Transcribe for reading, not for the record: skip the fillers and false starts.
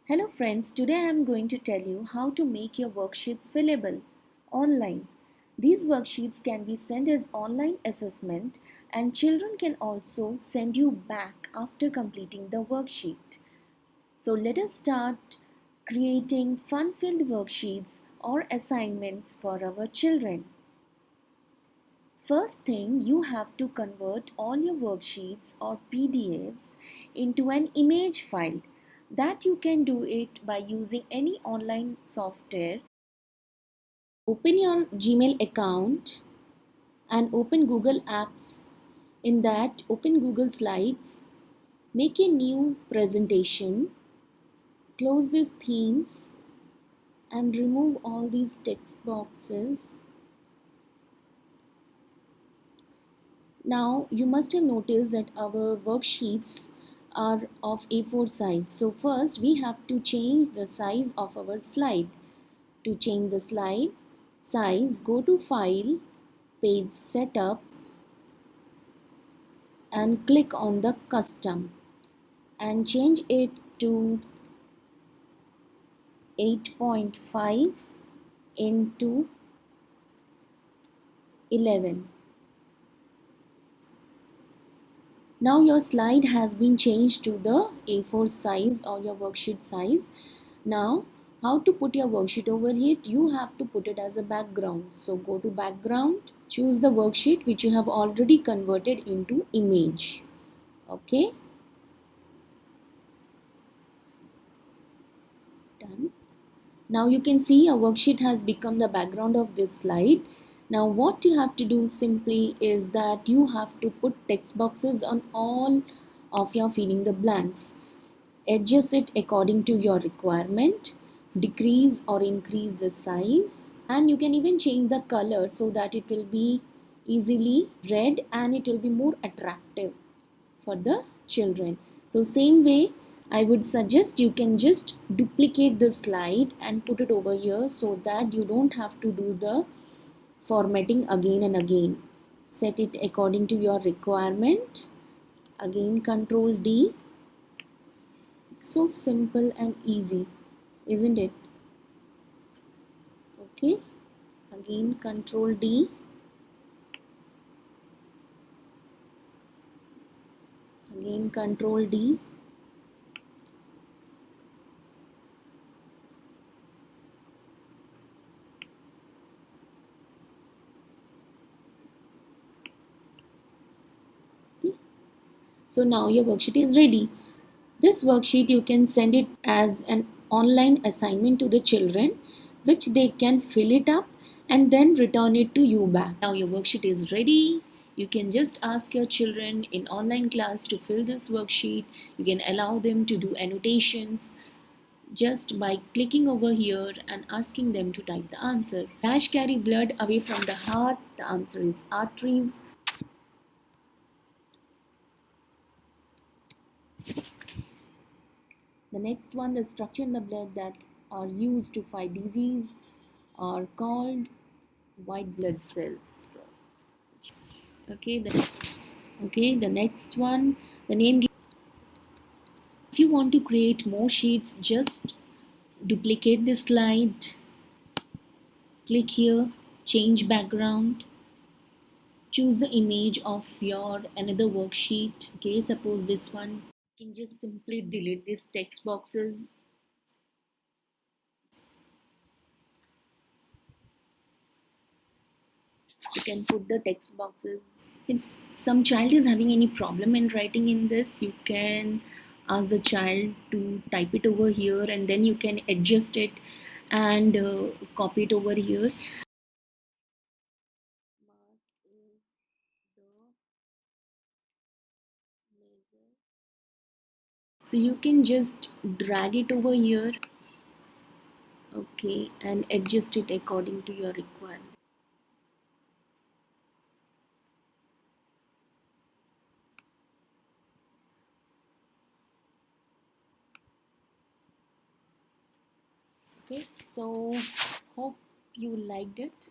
Hello friends, today I am going to tell you how to make your worksheets fillable online. These worksheets can be sent as online assessment and children can also send you back after completing the worksheet. So let us start creating fun-filled worksheets or assignments for our children. First thing, you have to convert all your worksheets or PDFs into an image file. That you can do it by using any online software. Open your Gmail account and open Google Apps. In that, open Google Slides, make a new presentation, close these themes and remove all these text boxes. Now you must have noticed that our worksheets are of A4 size. So first we have to change the size of our slide. To change the slide size, go to File, Page Setup and click on the Custom and change it to 8.5 into 11. Now your slide has been changed to the A4 size or your worksheet size. Now how to put your worksheet over it? You have to put it as a background. So go to background, choose the worksheet which you have already converted into image. Okay, done. Now you can see a worksheet has become the background of this slide. Now what you have to do simply is that you have to put text boxes on all of your filling the blanks. Adjust it according to your requirement, decrease or increase the size, and you can even change the color so that it will be easily read and it will be more attractive for the children. So same way, I would suggest you can just duplicate the slide and put it over here so that you don't have to do the formatting again and again. Set it according to your requirement. Again Control D. It's so simple and easy, isn't it? Okay, again Control D. Again Control D. Okay. So now your worksheet is ready. This worksheet you can send it as an online assignment to the children which they can fill it up and then return it to you back. Now your worksheet is ready. You can just ask your children in online class to fill this worksheet. You can allow them to do annotations just by clicking over here and asking them to type the answer. Dash carry blood away from the heart. The answer is arteries. The next one, the structure in the blood that are used to fight disease are called white blood cells. Okay, the next one, the name. If you want to create more sheets, just duplicate the slide. Click here, change background. Choose the image of your another worksheet. Okay, suppose this one. You can just simply delete these text boxes. You can put the text boxes. If some child is having any problem in writing in this, you can ask the child to type it over here and then you can adjust it and copy it over here. Mass is the measure. So you can just drag it over here, okay, and adjust it according to your requirement. Okay, so hope you liked it.